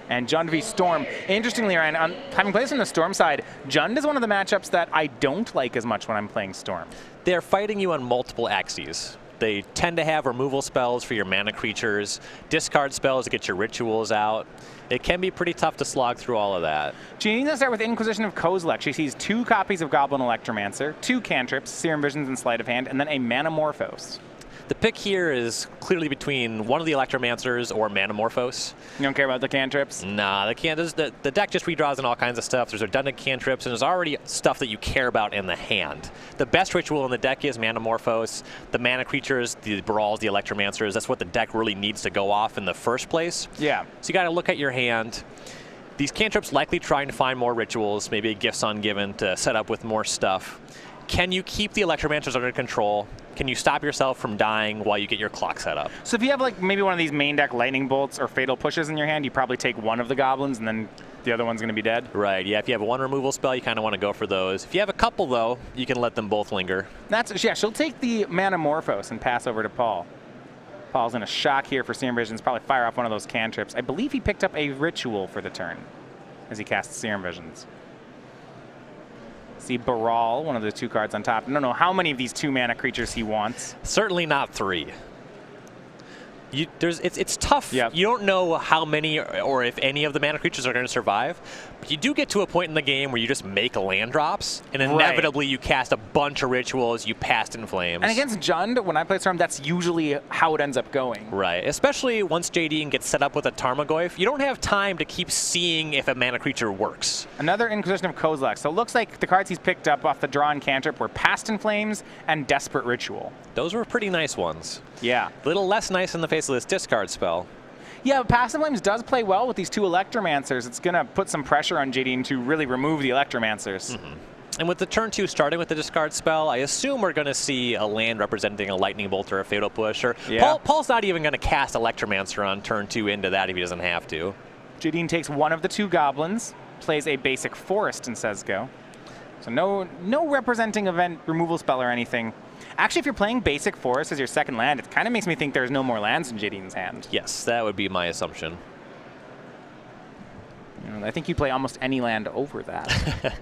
And Jund v Storm. Interestingly, Ryan, having played this on the Storm side, Jund is one of the matchups that I don't like as much when I'm playing Storm. They're fighting you on multiple axes. They tend to have removal spells for your mana creatures, discard spells to get your rituals out. It can be pretty tough to slog through all of that. Jadine to start with Inquisition of Kozilek. She sees 2 copies of Goblin Electromancer, 2 cantrips, Serum Visions and Sleight of Hand, and then a Manamorphose. The pick here is clearly between one of the Electromancers or Manamorphose. You don't care about the cantrips? Nah, the deck just redraws and all kinds of stuff. There's redundant cantrips, and there's already stuff that you care about in the hand. The best ritual in the deck is Manamorphose. The mana creatures, the Brawls, the Electromancers, that's what the deck really needs to go off in the first place. Yeah. So you got to look at your hand. These cantrips likely trying to find more rituals, maybe a Gifts Ungiven to set up with more stuff. Can you keep the Electromancers under control? Can you stop yourself from dying while you get your clock set up? So if you have like maybe one of these main deck Lightning Bolts or Fatal Pushes in your hand, you probably take one of the Goblins and then the other one's going to be dead? Right, yeah, if you have one removal spell, you kind of want to go for those. If you have a couple, though, you can let them both linger. Yeah, she'll take the Manamorphose and pass over to Paul. Paul's in a shock here for Serum Visions, probably fire off one of those cantrips. I believe he picked up a Ritual for the turn as he casts Serum Visions. See Baral, one of the 2 cards on top. I don't know how many of these 2 mana creatures he wants. Certainly not 3. It's tough. Yep. You don't know how many or if any of the mana creatures are going to survive, but you do get to a point in the game where you just make land drops, and inevitably you cast a bunch of rituals, you Past in Flames. And against Jund, when I play Storm, that's usually how it ends up going. Right, especially once Jadine gets set up with a Tarmogoyf, you don't have time to keep seeing if a mana creature works. Another Inquisition of Kozilek. So it looks like the cards he's picked up off the draw and cantrip were Past in Flames and Desperate Ritual. Those were pretty nice ones. Yeah. A little less nice in the face of this discard spell. Yeah, but Past in Flames does play well with these 2 Electromancers. It's going to put some pressure on Jadine to really remove the Electromancers. Mm-hmm. And with the turn 2 starting with the discard spell, I assume we're going to see a land representing a Lightning Bolt or a Fatal Push. Or yeah. Paul's not even going to cast Electromancer on turn 2 into that if he doesn't have to. Jadine takes one of the 2 Goblins, plays a basic Forest and says go. So no representing event removal spell or anything. Actually, if you're playing basic Forest as your second land, it kind of makes me think there's no more lands in Jadine's hand. Yes, that would be my assumption. I think you play almost any land over that.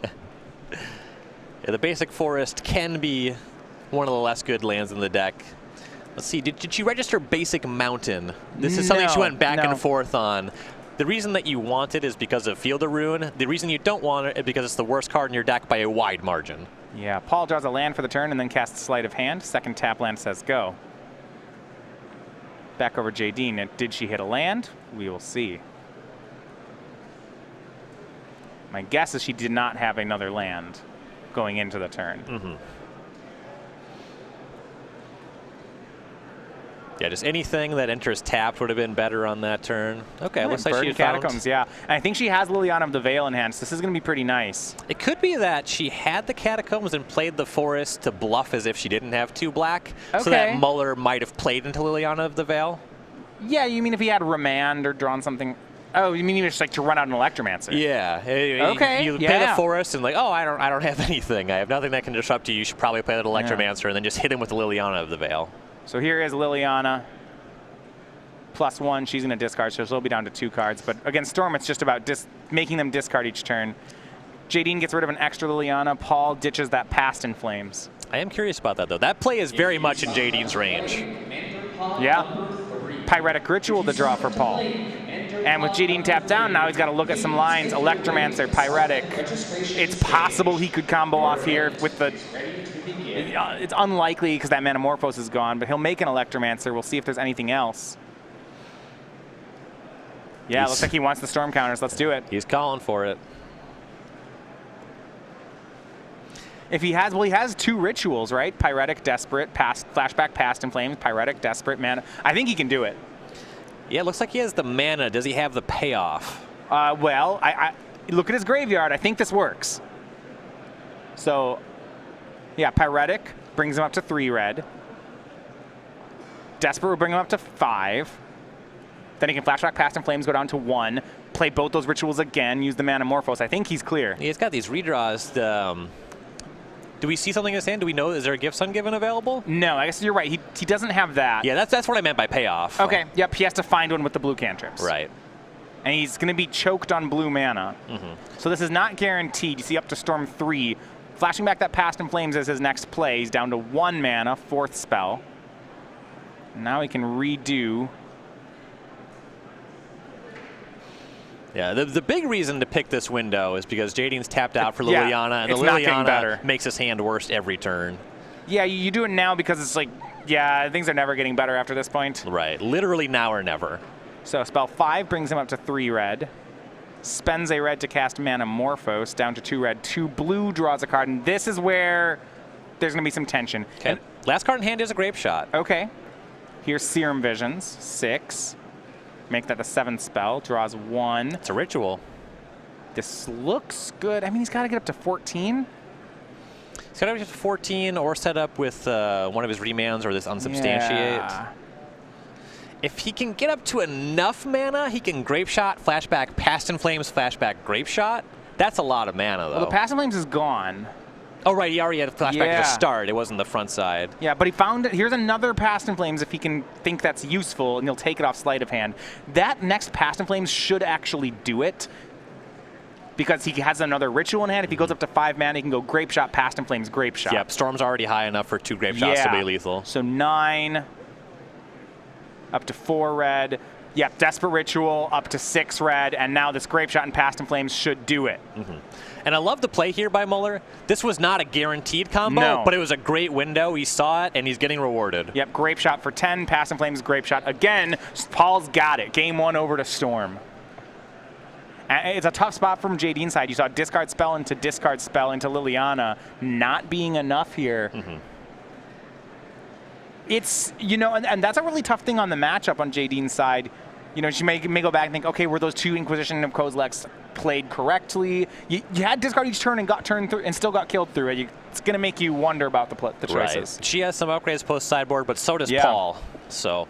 Yeah, the basic Forest can be one of the less good lands in the deck. Let's see, did she register basic Mountain? This is something she went back and forth on. The reason that you want it is because of Field of Ruin. The reason you don't want it is because it's the worst card in your deck by a wide margin. Yeah, Paul draws a land for the turn and then casts Sleight of Hand. Second tap land says go. Back over Jadine. Did she hit a land? We will see. My guess is she did not have another land going into the turn. Mm-hmm. Yeah, just anything that enters tapped would have been better on that turn. Okay, looks like she had Catacombs, yeah. And I think she has Liliana of the Veil in hand, so this is going to be pretty nice. It could be that she had the Catacombs and played the Forest to bluff as if she didn't have 2 black, so that Muller might have played into Liliana of the Veil. Yeah, you mean if he had Remand or drawn something? Oh, you mean even just like to run out an Electromancer? Yeah. Okay. You play the Forest and like, oh, I don't have anything. I have nothing that can disrupt you. You should probably play that Electromancer and then just hit him with the Liliana of the Veil. So here is Liliana. +1, she's going to discard, so she'll be down to 2 cards. But against Storm, it's just about making them discard each turn. Jadine gets rid of an extra Liliana. Paul ditches that Past in Flames. I am curious about that, though. That play is very much in Jadine's range. Yeah. Pyretic Ritual to draw for Paul. And with Jadine tapped down, now he's got to look at some lines. Electromancer, Pyretic. It's possible he could combo off here with the... It's unlikely because that Manamorphose is gone, but he'll make an Electromancer. We'll see if there's anything else. Yeah, looks like he wants the Storm counters. Let's do it. He's calling for it. If he has, well, he has 2 rituals, right? Pyretic, Desperate, Flashback, Past in Flames, Pyretic, Desperate, Mana. I think he can do it. Yeah, it looks like he has the mana. Does he have the payoff? Well, I look at his graveyard. I think this works. So, yeah, Pyretic brings him up to 3 red. Desperate will bring him up to 5. Then he can Flashback, Past in Flames, go down to 1. Play both those rituals again, use the Manamorphose. I think he's clear. He's got these redraws. Do we see something in his hand? Do we know? Is there a Gifts Ungiven available? No, I guess you're right. He doesn't have that. Yeah, that's what I meant by payoff. Okay, yep, he has to find one with the blue cantrips. Right. And he's going to be choked on blue mana. So this is not guaranteed. You see up to Storm 3. Flashing back that Past in Flames as his next play. He's down to 1 mana, 4th spell. Now he can redo. Yeah, the big reason to pick this window is because Jadine's tapped out for Yeah, Liliana, and the it's not getting better. Liliana makes his hand worse every turn. Yeah, you do it now because it's like, yeah, things are never getting better after this point. Right, literally now or never. So spell 5 brings him up to 3 red. Spends a red to cast Manamorphose, down to 2 red. 2 blue draws a card, and this is where there's going to be some tension. Okay. Last card in hand is a Grape Shot. Okay. Here's Serum Visions, 6. Make that the 7th spell, draws 1. It's a ritual. This looks good. I mean, he's got to get up to 14. He's got to get to 14 or set up with one of his remands or this Unsubstantiate. Yeah. If he can get up to enough mana, he can Grape Shot, flashback, Past in Flames, flashback, Grape Shot. That's a lot of mana, though. Well, the Past in Flames is gone. Oh, right, he already had a flashback at the start. It wasn't the front side. Yeah, but he found it. Here's another Past in Flames if he can think that's useful, and he'll take it off Sleight of Hand. That next Past in Flames should actually do it, because he has another ritual in hand. If he goes up to 5 mana, he can go Grape Shot, Past in Flames, Grape Shot. Yep, Storm's already high enough for 2 Grape Shots to be lethal. So 9, up to 4 red. Yep, Desperate Ritual, up to 6 red, and now this Grape Shot and Past in Flames should do it. And I love the play here by Muller. This was not a guaranteed combo, but it was a great window. He saw it, and he's getting rewarded. Yep, Grape Shot for 10, Past in Flames, Grape Shot. Again, Paul's got it. Game 1 over to Storm. And it's a tough spot from Jadine's side. You saw discard spell into Liliana not being enough here. It's, you know, and that's a really tough thing on the matchup on Jadine's side. You know, she may go back and think, okay, were those 2 Inquisition of Kozilek's played correctly? You had discard each turn and got turned through and still got killed through it. It's going to make you wonder about the choices. Right. She has some upgrades post sideboard, but so does Paul. So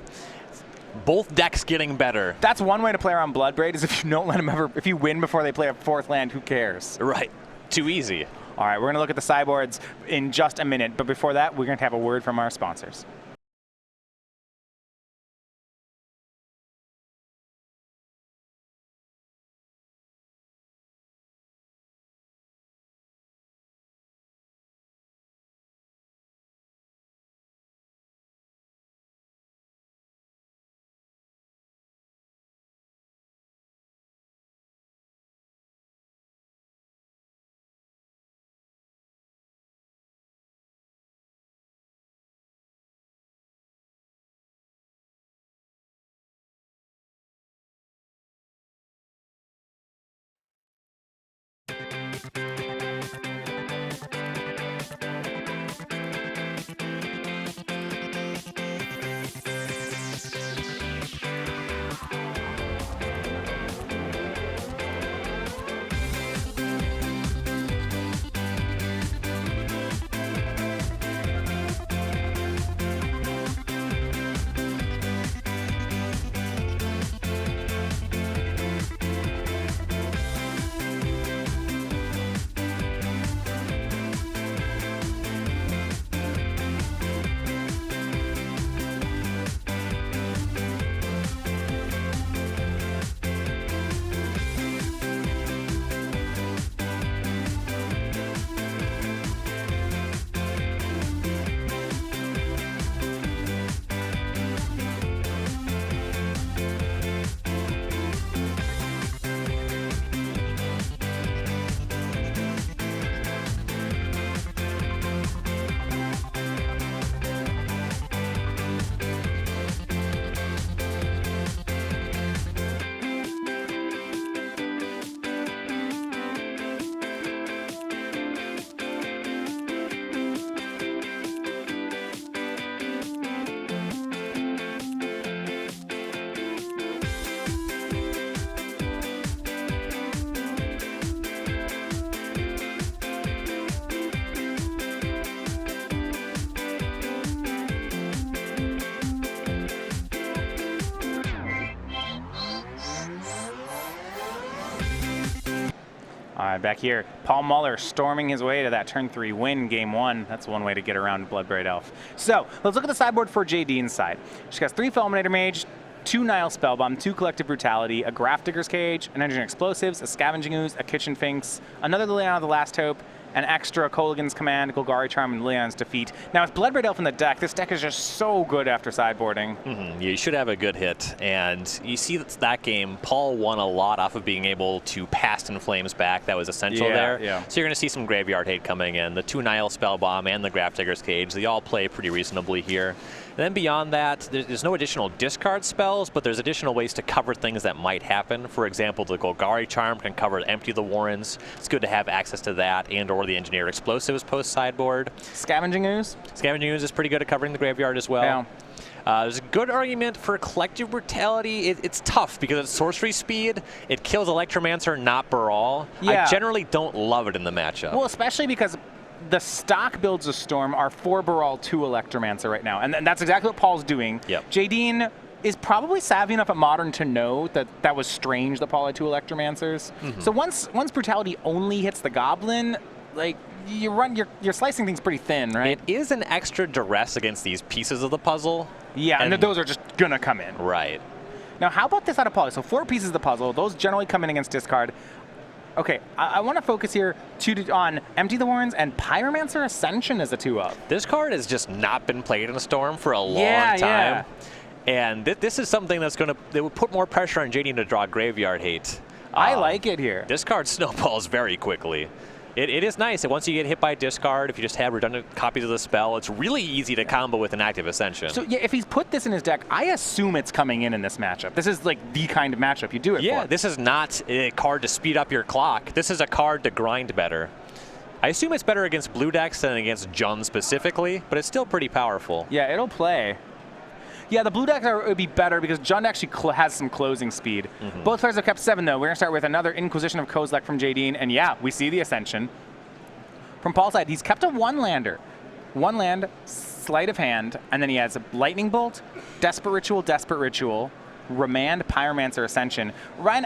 both decks getting better. That's one way to play around Bloodbraid, is if you don't let them if you win before they play a 4th land, who cares? Right. Too easy. All right, we're going to look at the sideboards in just a minute, but before that, we're going to have a word from our sponsors. All right, back here, Paul Muller storming his way to that turn 3 win, game 1. That's one way to get around Bloodbraid Elf. So let's look at the sideboard for Jadine's side. She has 3 Fulminator Mage, 2 Nile Spellbomb, 2 Collective Brutality, a Grafdigger's Cage, an Engineering Explosives, a Scavenging Ooze, a Kitchen Finks, another Liliana of the Last Hope, an extra Kolaghan's Command, Golgari Charm, and Liliana's Defeat. Now, with Bloodbraid Elf in the deck, this deck is just so good after sideboarding. Yeah, you should have a good hit. And you see that game, Paul won a lot off of being able to Past in Flames back. That was essential there. Yeah. So you're going to see some graveyard hate coming in. The 2 Nile Spellbomb and the Grafdigger's Cage, they all play pretty reasonably here. And then beyond that, there's no additional discard spells, but there's additional ways to cover things that might happen. For example, the Golgari Charm can cover Empty the Warrens. It's good to have access to that and or the Engineer Explosives post-sideboard. Scavenging Ooze? Scavenging Ooze is pretty good at covering the graveyard as well. Yeah. There's a good argument for Collective Brutality. It's tough because it's sorcery speed. It kills Electromancer, not Baral. Yeah. I generally don't love it in the matchup. Well, especially because the stock builds of Storm are 4 Baral, 2 Electromancer right now. And that's exactly what Paul's doing. Yep. Jadine is probably savvy enough at Modern to know that that was strange that Paul had 2 Electromancers. So once Brutality only hits the Goblin, like, you're slicing things pretty thin, right? It is an extra duress against these pieces of the puzzle. Yeah, and those are just gonna come in. Right. Now, how about this out of Poly? So 4 pieces of the puzzle, those generally come in against discard. Okay, I want to focus here on Empty the Warrens and Pyromancer Ascension as a 2-up. This card has just not been played in a Storm for a long time. Yeah. And this is something that would put more pressure on Jadine to draw graveyard hate. I like it here. This card snowballs very quickly. It is nice. And once you get hit by discard, if you just have redundant copies of the spell, it's really easy to combo with an active Ascension. So yeah, if he's put this in his deck, I assume it's coming in this matchup. This is like the kind of matchup you do it for. Yeah, this is not a card to speed up your clock. This is a card to grind better. I assume it's better against blue decks than against Jund specifically, but it's still pretty powerful. Yeah, it'll play. Yeah, the blue decks would be better because Jund actually has some closing speed. Both players have kept 7, though. We're going to start with another Inquisition of Kozilek from Jadine, and yeah, we see the Ascension. From Paul's side, he's kept a 1-lander. 1 land, Sleight of Hand, and then he has a Lightning Bolt, Desperate Ritual, Remand, Pyromancer, Ascension. Ryan,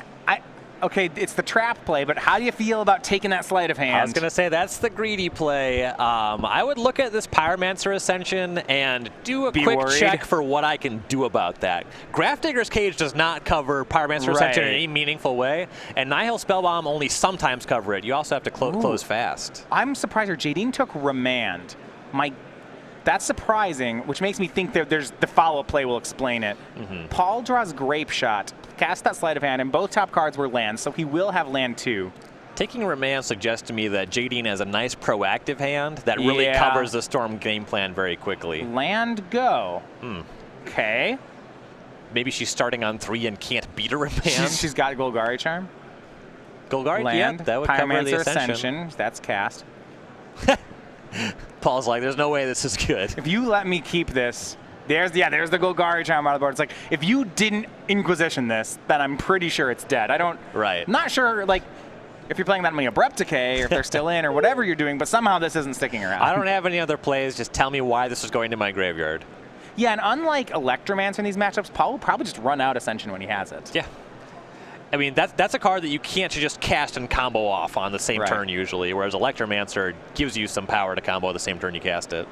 okay, it's the trap play, but how do you feel about taking that Sleight of Hand? I was going to say, that's the greedy play. I would look at this Pyromancer Ascension and do a quick check for what I can do about that. Grafdigger's Cage does not cover Pyromancer Ascension in any meaningful way, and Nihil Spellbomb only sometimes cover it. You also have to close fast. I'm surprised here. Jadine took Remand. That's surprising, which makes me think that the follow-up play will explain it. Paul draws Grape Shot, cast that Sleight of Hand, and both top cards were lands, so he will have land 2. Taking Remand suggests to me that Jadine has a nice proactive hand that really covers the Storm game plan very quickly. Land go. Okay. Maybe she's starting on 3 and can't beat a Remand. She's got Golgari Charm. Golgari, land, yeah, that would cover the Ascension. That's cast. Paul's like, there's no way this is good. If you let me keep this, there's the Golgari Charm out of the board. It's like, if you didn't Inquisition this, then I'm pretty sure it's dead. Not sure, like, if you're playing that many Abrupt Decay, or if they're still in, or whatever you're doing, but somehow this isn't sticking around. I don't have any other plays. Just tell me why this is going to my graveyard. Yeah, and unlike Electromancer in these matchups, Paul will probably just run out Ascension when he has it. Yeah. I mean, that's a card that you can't just cast and combo off on the same turn usually, whereas Electromancer gives you some power to combo the same turn you cast it.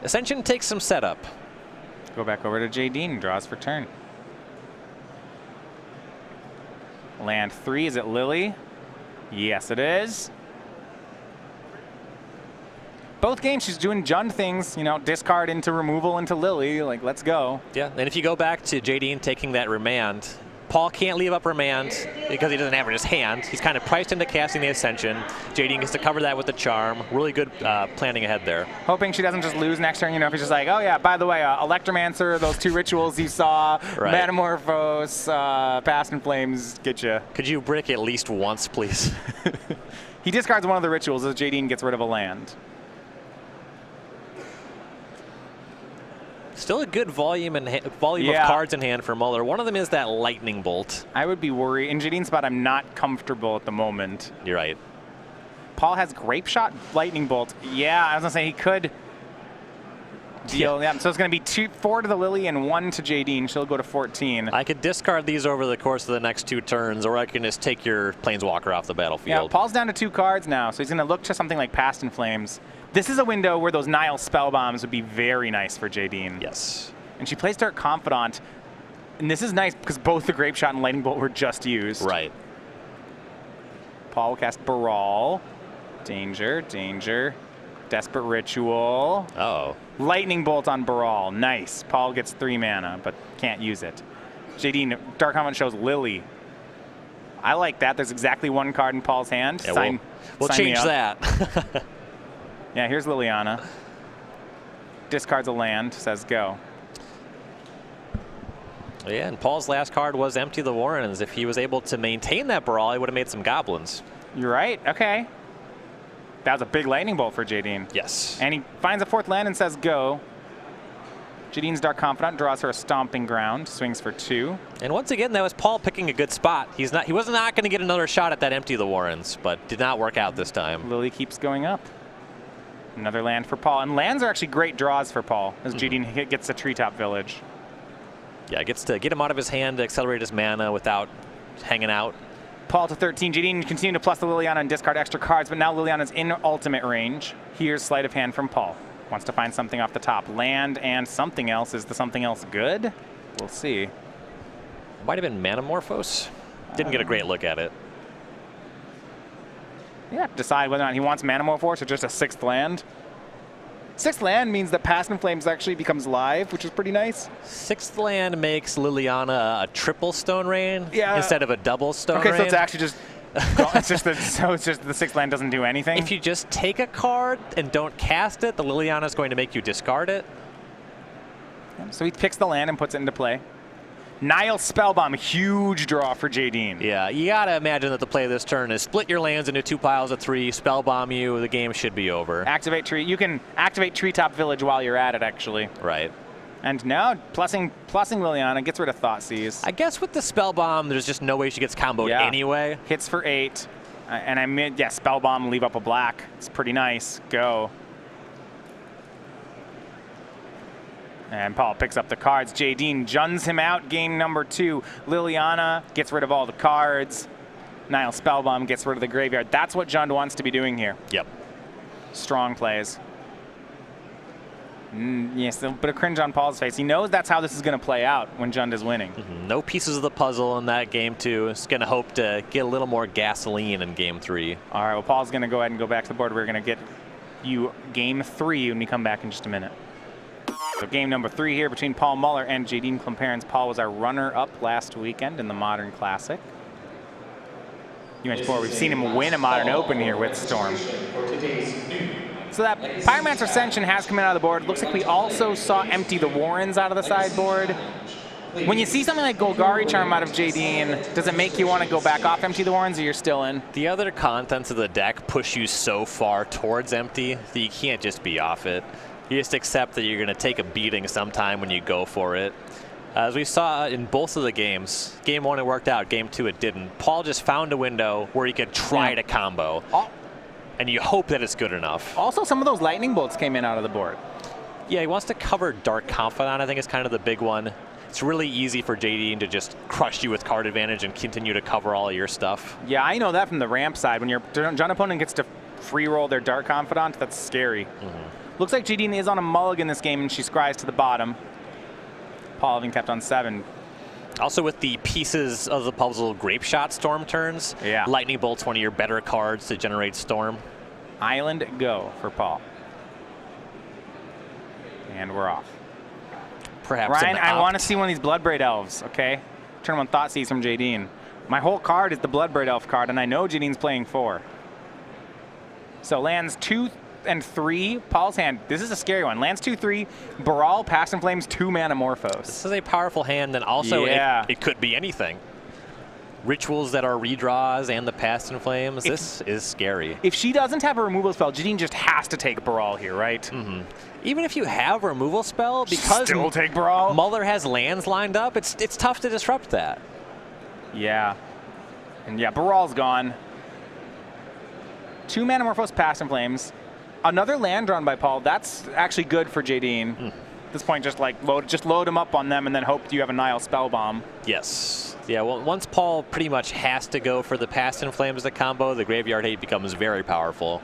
Ascension takes some setup. Go back over to Jadine, draws for turn. Land 3, is it Lily? Yes, it is. Both games, she's doing Jund things, discard into removal into Lily, like, let's go. Yeah, and if you go back to Jadine taking that Remand, Paul can't leave up Remand because he doesn't have it in his hand. He's kind of priced into casting the Ascension. Jadine gets to cover that with the Charm. Really good planning ahead there. Hoping she doesn't just lose next turn, if he's just like, oh yeah, by the way, Electromancer, those 2 rituals you saw, Metamorphose, Past in Flames, get you. Could you brick at least once, please? He discards one of the rituals as Jadine gets rid of a land. Still a good volume of cards in hand for Muller. One of them is that Lightning Bolt. I would be worried. In Jadine's spot, I'm not comfortable at the moment. You're right. Paul has Grape Shot, Lightning Bolt. Yeah, I was going to say he could deal. Yeah, so it's going to be 4 to the Lily and 1 to Jadine. She'll go to 14. I could discard these over the course of the next 2 turns, or I can just take your Planeswalker off the battlefield. Yeah, Paul's down to 2 cards now, so he's going to look to something like Past in Flames. This is a window where those Nile Spellbombs would be very nice for Jadine. Yes. And she plays Dark Confidant. And this is nice because both the Grape Shot and Lightning Bolt were just used. Right. Paul will cast Baral. Danger, danger. Desperate Ritual. Uh-oh. Lightning Bolt on Baral. Nice. Paul gets 3 mana, but can't use it. Jadine, Dark Comment shows Lily. I like that. There's exactly 1 card in Paul's hand. Yeah, we'll change that. Yeah, here's Liliana. Discards a land, says go. Yeah, and Paul's last card was Empty the Warrens. If he was able to maintain that Baral, he would have made some goblins. You're right. Okay. That was a big Lightning Bolt for Jadine. Yes. And he finds a 4th land and says go. Jadine's Dark Confidant draws her a Stomping Ground, swings for 2. And once again, that was Paul picking a good spot. He was not going to get another shot at that Empty the Warrens, but did not work out this time. Lily keeps going up. Another land for Paul. And lands are actually great draws for Paul as Jadine gets the Treetop Village. Yeah, gets to get him out of his hand to accelerate his mana without hanging out. Paul to 13. Jadine continue to plus the Liliana and discard extra cards, but now Liliana's in ultimate range. Here's Sleight of Hand from Paul. Wants to find something off the top. Land and something else. Is the something else good? We'll see. Might have been Manamorphose. Didn't get a great look at it. Yeah, decide whether or not he wants Manamorphose or just a 6th land. 6th land means that Past in Flames actually becomes live, which is pretty nice. 6th land makes Liliana a triple Stone Rain instead of a double Stone Rain. Okay, so it's actually just it's just the 6th land doesn't do anything. If you just take a card and don't cast it, the Liliana is going to make you discard it. So he picks the land and puts it into play. Nile Spellbomb, huge draw for Jadine. Yeah, you gotta imagine that the play of this turn is split your lands into 2 piles of 3, Spellbomb you, the game should be over. Activate tree. You can activate Treetop Village while you're at it, actually. Right. And now plussing Liliana gets rid of Thoughtseize. I guess with the Spellbomb, there's just no way she gets comboed anyway. Hits for 8. And I mean, yeah, Spellbomb, leave up a black. It's pretty nice. Go. And Paul picks up the cards. Jadine juns him out. Game number 2. Liliana gets rid of all the cards. Nile Spellbomb gets rid of the graveyard. That's what Jund wants to be doing here. Yep. Strong plays. Yes, a bit of cringe on Paul's face. He knows that's how this is going to play out when Jund is winning. No pieces of the puzzle in that game 2. It's going to hope to get a little more gasoline in game 3. All right, well, Paul's going to go ahead and go back to the board. We're going to get you game 3 when we come back in just a minute. So game number 3 here between Paul Muller and Jadine Klomparens. Paul was our runner-up last weekend in the Modern Classic. You mentioned before, we've seen him win a Modern Open here with Storm. So that Pyromancer Ascension has come in out of the board. Looks like we also saw Empty the Warrens out of the sideboard. When you see something like Golgari Charm out of Jadine, does it make you want to go back off Empty the Warrens, or you're still in? The other contents of the deck push you so far towards Empty that you can't just be off it. You just accept that you're going to take a beating sometime when you go for it. As we saw in both of the games, game 1 it worked out, game 2 it didn't. Paul just found a window where he could try to combo, and you hope that it's good enough. Also, some of those lightning bolts came in out of the board. Yeah, he wants to cover Dark Confidant, I think is kind of the big one. It's really easy for Jadine to just crush you with card advantage and continue to cover all of your stuff. Yeah, I know that from the ramp side. When your Jund opponent gets to free roll their Dark Confidant, that's scary. Looks like Jadine is on a mulligan this game, and she scries to the bottom. Paul having kept on 7. Also with the pieces of the puzzle Grape Shot Storm turns, Lightning Bolt's one of your better cards to generate Storm. Island go for Paul. And we're off. Perhaps Ryan, I want to see one of these Bloodbraid Elves, okay? Turn on Thoughtseize from Jadine. My whole card is the Bloodbraid Elf card, and I know Jadine's playing 4. So lands 2 and 3, Paul's hand. This is a scary one. Lands 2/3, Baral, Past in Flames, 2 Manamorphose. This is a powerful hand, and also it could be anything. Rituals that are redraws and the Past in Flames. This is scary. If she doesn't have a removal spell, Jadine just has to take Baral here, right? Even if you have a removal spell, because still take Baral. Muller has lands lined up, it's tough to disrupt that. Yeah. And yeah, Baral's gone. 2 Manamorphose, Past in Flames. Another land drawn by Paul. That's actually good for Jadine. At this point, just like load him up on them and then hope you have a Nile Spellbomb. Yes. Yeah, well, once Paul pretty much has to go for the Past in Flames, the combo, the Graveyard Hate becomes very powerful.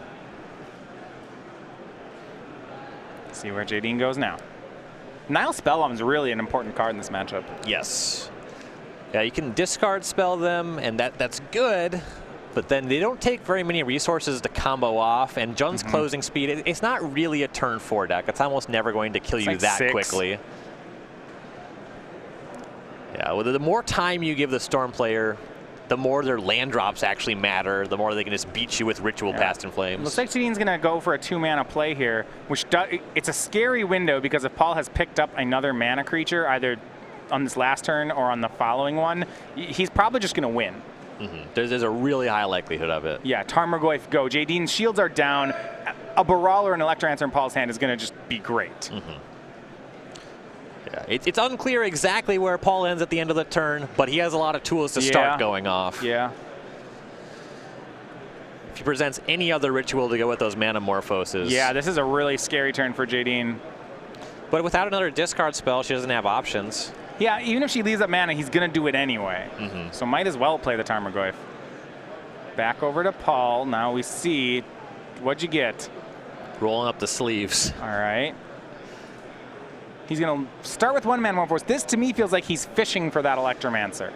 See where Jadine goes now. Nile Spellbomb is really an important card in this matchup. Yes. Yeah, you can discard spell them, and that's good. But then they don't take very many resources to combo off, and Jun's closing speed, it's not really a turn 4 deck. It's almost never going to kill you like that 6. quickly. Yeah, well, the more time you give the Storm player, the more their land drops actually matter, the more they can just beat you with Ritual Past in Flames. Looks like Jadine's going to go for a 2-mana play here, which it's a scary window because if Paul has picked up another mana creature, either on this last turn or on the following one, he's probably just going to win. There's a really high likelihood of it. Yeah, Tarmogoyf, go. Jadine's shields are down. A Baral or an Electromancer in Paul's hand is going to just be great. Yeah, it's unclear exactly where Paul ends at the end of the turn, but he has a lot of tools to start going off. Yeah. If he presents any other ritual to go with those Manamorphoses. Yeah, this is a really scary turn for Jadine. But without another discard spell, she doesn't have options. Yeah, even if she leaves up mana, he's going to do it anyway. So might as well play the Tarmogoyf. Back over to Paul. Now we see, what'd you get? Rolling up the sleeves. All right. He's going to start with 1 Manamorphose. This, to me, feels like he's fishing for that Electromancer.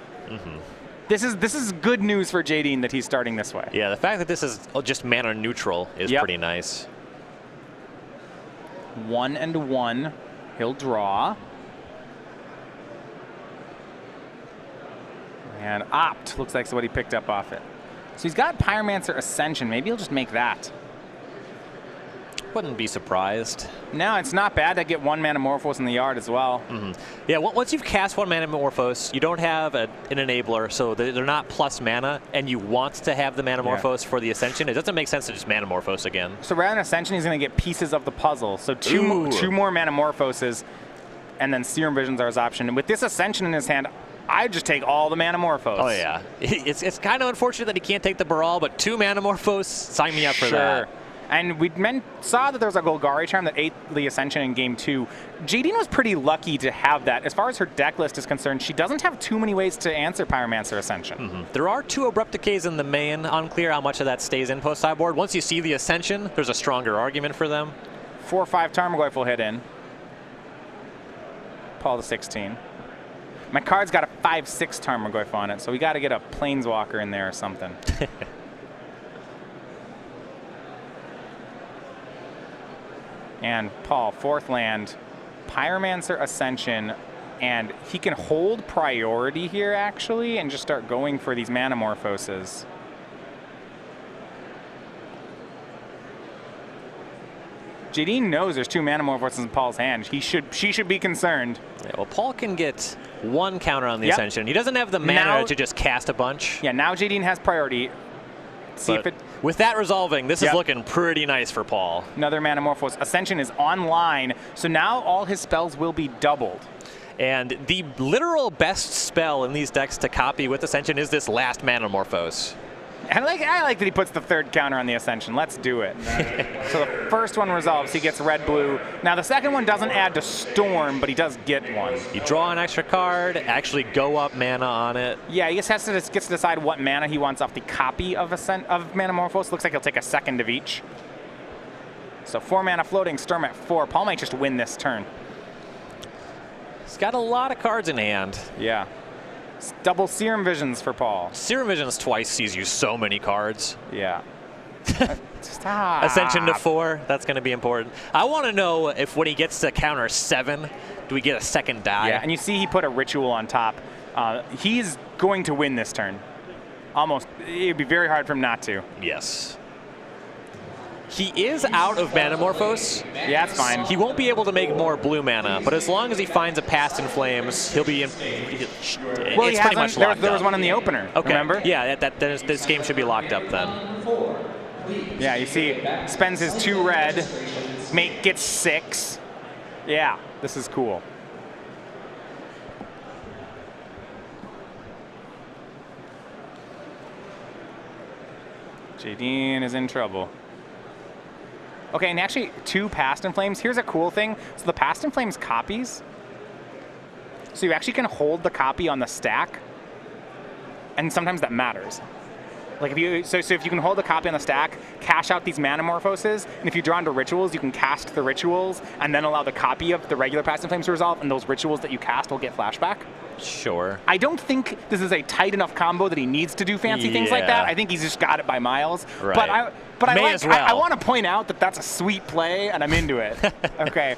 This is good news for Jadine that he's starting this way. Yeah, the fact that this is just mana neutral is pretty nice. 1 and 1. He'll draw. And Opt looks like what he picked up off it. So he's got Pyromancer Ascension. Maybe he'll just make that. Wouldn't be surprised. No, it's not bad to get 1 Manamorphose in the yard as well. Yeah, once you've cast 1 Manamorphose, you don't have an enabler, so they're not plus mana, and you want to have the Manamorphose for the Ascension. It doesn't make sense to just Manamorphose again. So rather than Ascension, he's going to get pieces of the puzzle. So two more Manamorphoses, and then Serum Visions are his option. And with this Ascension in his hand, I'd just take all the Manamorphose. Oh, yeah. It's kind of unfortunate that he can't take the Baral, but 2 Manamorphose, sign me up for that. And we saw that there was a Golgari Charm that ate the Ascension in Game 2. Jadine was pretty lucky to have that. As far as her deck list is concerned, she doesn't have too many ways to answer Pyromancer Ascension. There are 2 Abrupt Decays in the main. Unclear how much of that stays in post-sideboard. Once you see the Ascension, there's a stronger argument for them. 4/5 Tarmogoyf will hit in. Paul the 16. My card's got a 5/6 Tarmogoyf on it, so we got to get a Planeswalker in there or something. And Paul, 4th land, Pyromancer Ascension, and he can hold priority here, actually, and just start going for these Manamorphoses. Jadine knows there's 2 Manamorphoses in Paul's hand. She should be concerned. Yeah, well, Paul can get 1 counter on the Ascension. He doesn't have the mana to just cast a bunch. Yeah, now Jadine has priority. See if it... With that resolving, this is looking pretty nice for Paul. Another Manamorphose. Ascension is online, so now all his spells will be doubled. And the literal best spell in these decks to copy with Ascension is this last Manamorphose. I like that he puts the 3rd counter on the Ascension. Let's do it. So the first one resolves. He gets red-blue. Now the second one doesn't add to Storm, but he does get one. You draw an extra card, actually go up mana on it. Yeah, he gets to decide what mana he wants off the copy of Manamorphose. Looks like he'll take a 2nd of each. So 4 mana floating, Storm at 4. Paul might just win this turn. He's got a lot of cards in hand. Yeah. Double Serum Visions for Paul. Serum Visions twice sees you so many cards. Yeah. Stop. Ascension to 4, that's going to be important. I want to know if when he gets to counter 7, do we get a 2nd die? Yeah, and you see he put a Ritual on top. He's going to win this turn. Almost. It'd be very hard for him not to. Yes. He is out of Manamorphose. Yeah, that's fine. He won't be able to make more blue mana, but as long as he finds a Past in Flames, he'll be in. Well, it's pretty much locked there was up. one in the opener, remember? Yeah, this game should be locked up then. Yeah, you see, spends his 2 red, gets 6. Yeah, this is cool. Jadine is in trouble. Okay, and actually 2 Past in Flames. Here's a cool thing. So the Past in Flames copies, so you actually can hold the copy on the stack, and sometimes that matters. Like if you so if you can hold a copy on the stack, cash out these Manamorphoses, and if you draw into rituals, you can cast the rituals and then allow the copy of the regular Past in Flames to resolve, and those rituals that you cast will get flashback. Sure. I don't think this is a tight enough combo that he needs to do fancy things like that. I think he's just got it by miles. Right. I want to point out that that's a sweet play, and I'm into it. Okay.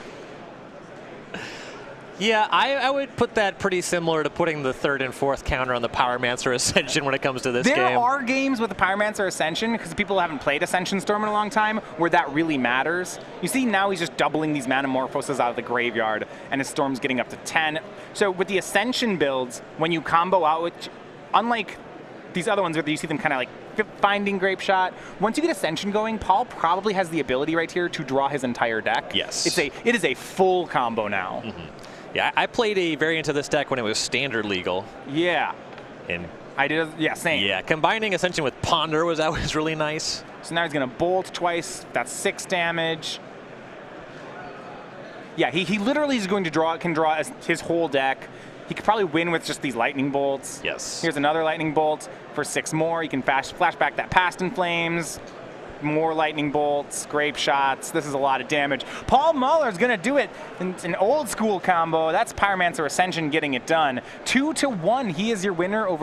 Yeah, I would put that pretty similar to putting the 3rd and 4th counter on the Pyromancer Ascension when it comes to this game. There are games with the Pyromancer Ascension, because people haven't played Ascension Storm in a long time, where that really matters. You see now he's just doubling these Manamorphoses out of the graveyard, and his Storm's getting up to 10. So with the Ascension builds, when you combo out with, unlike these other ones where you see them kind of like finding Grape Shot, once you get Ascension going, Paul probably has the ability right here to draw his entire deck. Yes. It is a full combo now. Mm-hmm. Yeah, I played a variant of this deck when it was standard legal. Yeah. And I did, yeah, same. Yeah, combining Ascension with Ponder was always really nice. So now he's going to bolt twice. That's 6 damage. Yeah, he literally is going to can draw his whole deck. He could probably win with just these lightning bolts. Yes. Here's another lightning bolt for 6 more. You can flash back that Past in Flames. More lightning bolts, Grape Shots. This is a lot of damage. Paul Muller's going to do it. It's an old school combo. That's Pyromancer Ascension getting it done. 2-1. He is your winner over